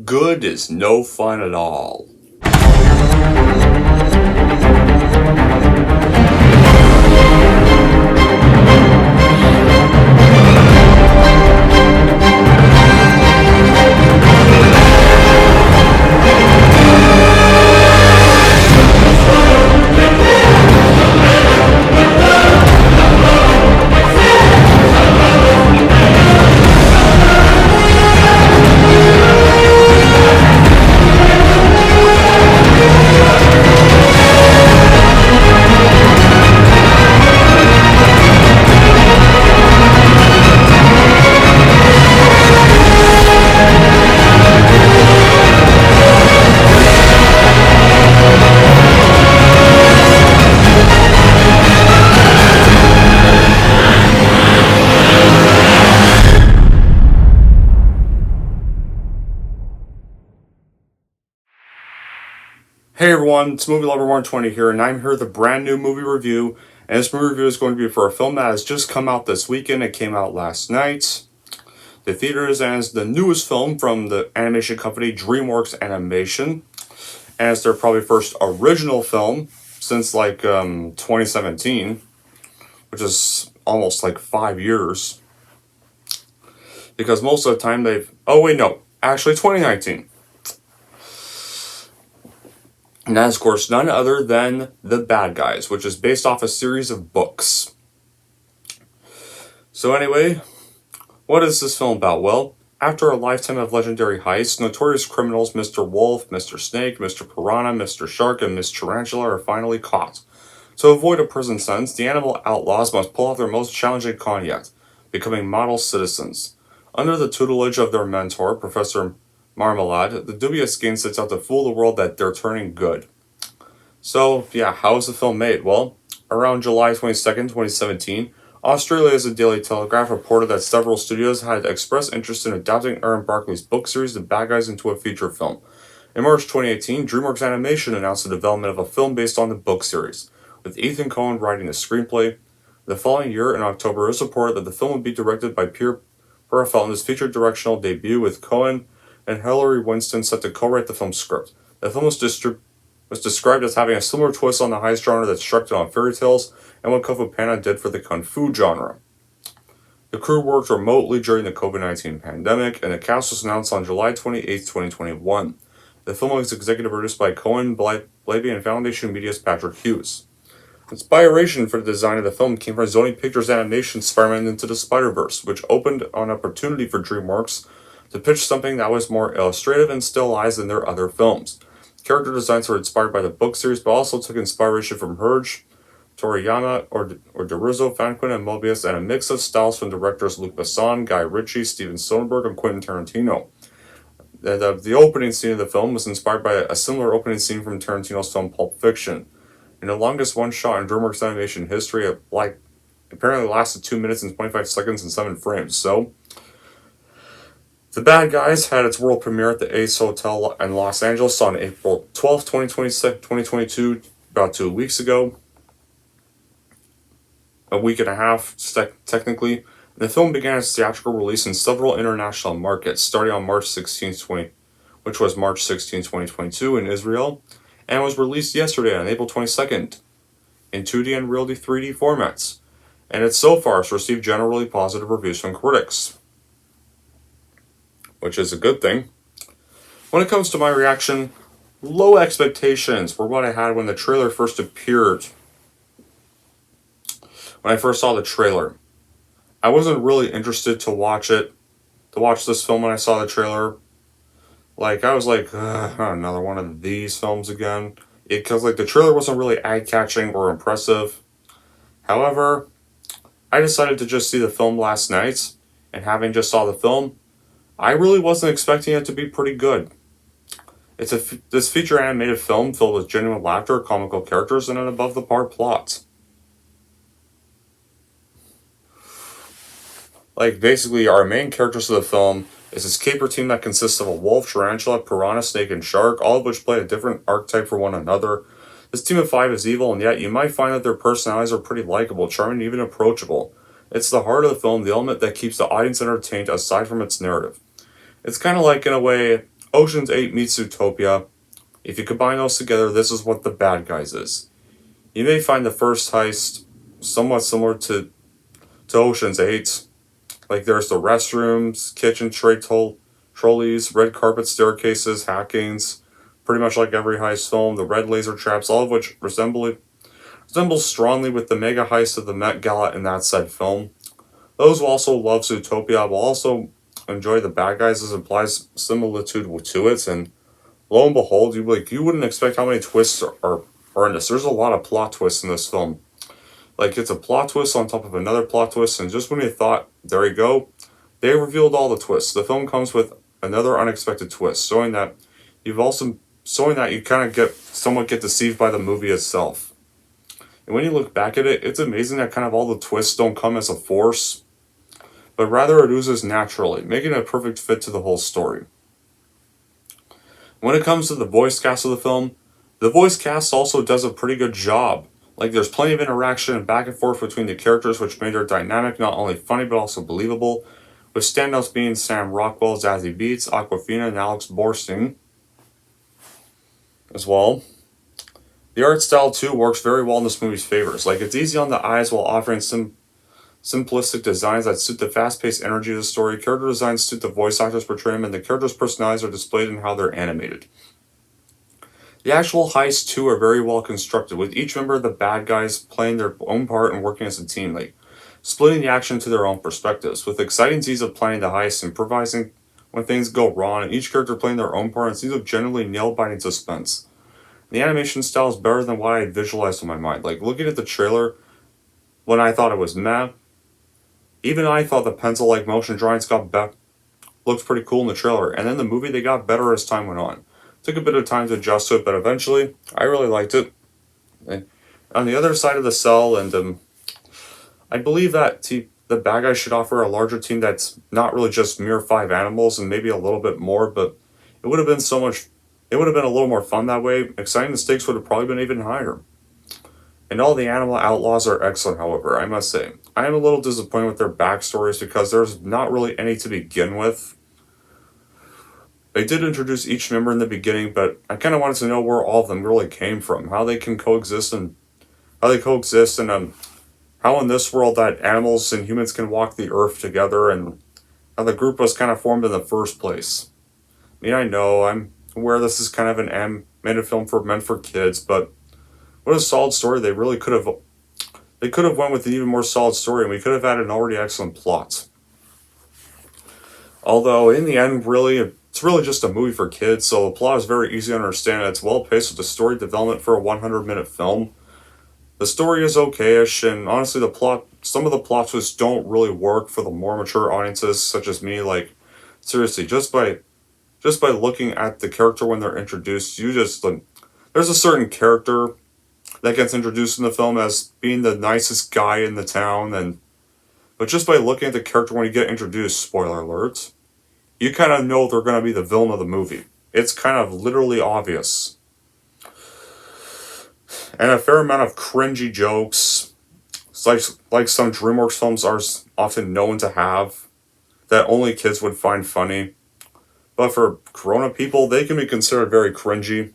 Good is no fun at all. Hey everyone, it's Movie Lover 120 here, and I'm here with a brand new movie review. And this movie review is going to be for a film that has just come out this weekend. It came out last night. The theaters as the newest film from the animation company Dreamworks Animation, as their probably first original film since 2017, which is almost like 5 years. Because most of the time actually 2019. And that is, of course, none other than The Bad Guys, which is based off a series of books. So anyway, what is this film about? Well, after a lifetime of legendary heists, notorious criminals Mr. Wolf, Mr. Snake, Mr. Piranha, Mr. Shark, and Miss Tarantula are finally caught. To avoid a prison sentence, the animal outlaws must pull off their most challenging con yet, becoming model citizens. Under the tutelage of their mentor, Professor Marmalade, the dubious gang sets out to fool the world that they're turning good. So, yeah, how was the film made? Well, around July 22nd, 2017, Australia's Daily Telegraph reported that several studios had expressed interest in adapting Aaron Barkley's book series The Bad Guys into a feature film. In March 2018, DreamWorks Animation announced the development of a film based on the book series, with Ethan Coen writing the screenplay. The following year, in October, it was reported that the film would be directed by Pierre Perifel in his feature directional debut, with Coen and Hilary Winston set to co-write the film's script. The film was described as having a similar twist on the heist genre that struck on fairy tales and what Kung Fu Panda did for the Kung Fu genre. The crew worked remotely during the COVID-19 pandemic, and the cast was announced on July 28, 2021. The film was executive produced by Coen, Blaby, and Foundation Media's Patrick Hughes. Inspiration for the design of the film came from Sony Pictures Animation's Spider-Man Into the Spider-Verse, which opened an opportunity for DreamWorks to pitch something that was more illustrative and stylized than their other films. Character designs were inspired by the book series, but also took inspiration from Herge, Toriyama, or DeRizzo, Fanquin, and Mobius, and a mix of styles from directors Luc Besson, Guy Ritchie, Steven Soderbergh, and Quentin Tarantino. The opening scene of the film was inspired by a similar opening scene from Tarantino's film Pulp Fiction. In the longest one-shot in DreamWorks animation history, it apparently lasted 2 minutes and 25 seconds and 7 frames. So, The Bad Guys had its world premiere at the Ace Hotel in Los Angeles on April 12, 2022, about 2 weeks ago. A week and a half, technically. The film began its theatrical release in several international markets, starting on March 16, 2022 in Israel, and was released yesterday on April 22nd in 2D and Realty 3D formats. And it so far has received generally positive reviews from critics, which is a good thing. When it comes to my reaction, low expectations were what I had when the trailer first appeared. When I first saw the trailer, I wasn't really interested to watch this film when I saw the trailer. I was like, another one of these films again. Because, the trailer wasn't really eye-catching or impressive. However, I decided to just see the film last night, and having just saw the film, I really wasn't expecting it to be pretty good. It's this feature animated film filled with genuine laughter, comical characters, and an above-the-par plot. Basically, our main characters of the film is this caper team that consists of a wolf, tarantula, piranha, snake, and shark, all of which play a different archetype for one another. This team of 5 is evil, and yet you might find that their personalities are pretty likable, charming, and even approachable. It's the heart of the film, the element that keeps the audience entertained aside from its narrative. It's kind of like, in a way, Ocean's 8 meets Zootopia. If you combine those together, this is what The Bad Guys is. You may find the first heist somewhat similar to Ocean's 8. Like there's the restrooms, kitchen trolleys, red carpet staircases, hackings, pretty much like every heist film, the red laser traps, all of which resembles strongly with the mega heist of the Met Gala in that said film. Those who also love Zootopia will also enjoy The Bad Guys as implies similitude to it, and lo and behold, you wouldn't expect how many twists are in this. There's a lot of plot twists in this film. Like it's a plot twist on top of another plot twist, and just when you thought, there you go, they revealed all the twists. The film comes with another unexpected twist, showing that you kind of somewhat get deceived by the movie itself. And when you look back at it, it's amazing that kind of all the twists don't come as a force, but rather it oozes naturally, making it a perfect fit to the whole story. When it comes to the voice cast of the film, the voice cast also does a pretty good job. Like there's plenty of interaction and back and forth between the characters, which made their dynamic not only funny but also believable, with standouts being Sam Rockwell, Zazie Beetz, Awkwafina, and Alex Borstein as well. The art style too works very well in this movie's favors. Like it's easy on the eyes while offering simplistic designs that suit the fast-paced energy of the story. Character designs suit the voice actors portraying them, and the characters' personalities are displayed in how they're animated. The actual heists too are very well constructed, with each member of the Bad Guys playing their own part and working as a team, like splitting the action to their own perspectives, with exciting scenes of planning the heist, improvising when things go wrong, and each character playing their own part and scenes of genuinely nail-biting suspense. The animation style is better than what I had visualized in my mind. Like looking at the trailer, when I thought it was meh, even I thought the pencil-like motion drawings looked pretty cool in the trailer, and then the movie they got better as time went on. Took a bit of time to adjust to it, but eventually I really liked it. And on the other side of the cell, and I believe that the Bad Guys should offer a larger team that's not really just mere 5 animals and maybe a little bit more, but it would have been it would have been a little more fun that way. Exciting, the stakes would have probably been even higher. And all the animal outlaws are excellent, however, I must say. I am a little disappointed with their backstories because there's not really any to begin with. They did introduce each member in the beginning, but I kind of wanted to know where all of them really came from, how they can coexist, and how how in this world that animals and humans can walk the earth together, and how the group was kind of formed in the first place. I mean, I know I'm aware this is kind of an animated film meant for kids, but what a solid story they really could have. They could have went with an even more solid story, and we could have had an already excellent plot. Although in the end, it's really just a movie for kids, so the plot is very easy to understand. It's well paced with the story development for a 100-minute film. The story is okayish, and honestly, some of the plot twists don't really work for the more mature audiences, such as me. Like, seriously, just by looking at the character when they're introduced, there's a certain character that gets introduced in the film as being the nicest guy in the town, but just by looking at the character when you get introduced, spoiler alert, you kind of know they're going to be the villain of the movie. It's kind of literally obvious. And a fair amount of cringy jokes, like some Dreamworks films are often known to have, that only kids would find funny. But for grown-up people, they can be considered very cringy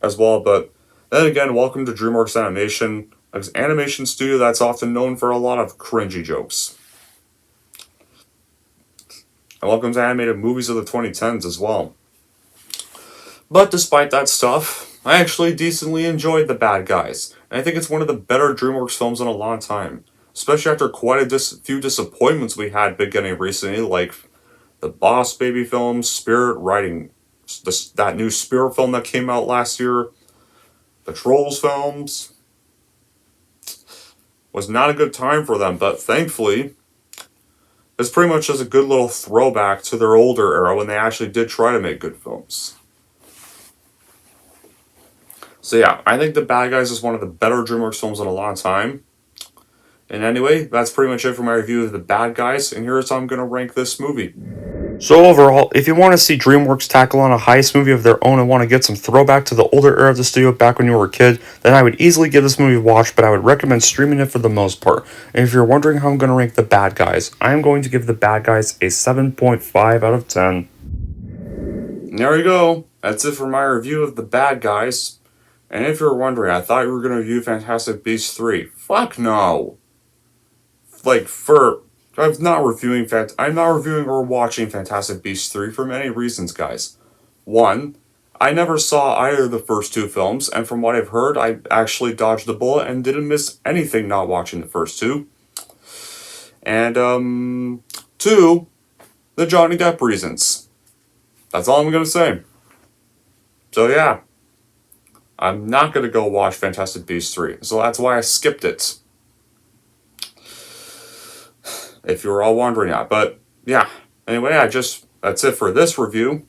as well. But then again, welcome to Dreamworks Animation, an animation studio that's often known for a lot of cringy jokes. And welcome to animated movies of the 2010s as well. But despite that stuff, I actually decently enjoyed The Bad Guys, and I think it's one of the better DreamWorks films in a long time, especially after quite a few disappointments we had beginning recently, like the Boss Baby film, Spirit, that new Spirit film that came out last year, the Trolls films. Was not a good time for them, but thankfully, it's pretty much just a good little throwback to their older era when they actually did try to make good films. So yeah, I think The Bad Guys is one of the better DreamWorks films in a long time. And anyway, that's pretty much it for my review of The Bad Guys, and here's how I'm going to rank this movie. So overall, if you want to see DreamWorks tackle on a heist movie of their own and want to get some throwback to the older era of the studio back when you were a kid, then I would easily give this movie a watch, but I would recommend streaming it for the most part. And if you're wondering how I'm going to rank The Bad Guys, I am going to give The Bad Guys a 7.5 out of 10. there you go. That's it for my review of The Bad Guys. And if you're wondering, I thought you were going to review Fantastic Beasts 3. Fuck no. I'm not reviewing or watching Fantastic Beasts 3 for many reasons, guys. One, I never saw either of the first two films, and from what I've heard, I actually dodged the bullet and didn't miss anything not watching the first two. And, two, the Johnny Depp reasons. That's all I'm gonna say. So yeah, I'm not gonna go watch Fantastic Beasts 3, so that's why I skipped it. If you were all wondering that, but yeah. Anyway, that's it for this review.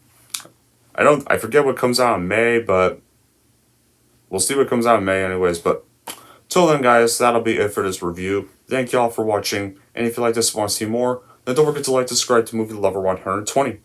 I forget what comes out in May, but we'll see what comes out in May anyways, but till then guys, that'll be it for this review. Thank y'all for watching, and if you like this and want to see more, then don't forget to like, subscribe to Movie Lover 120.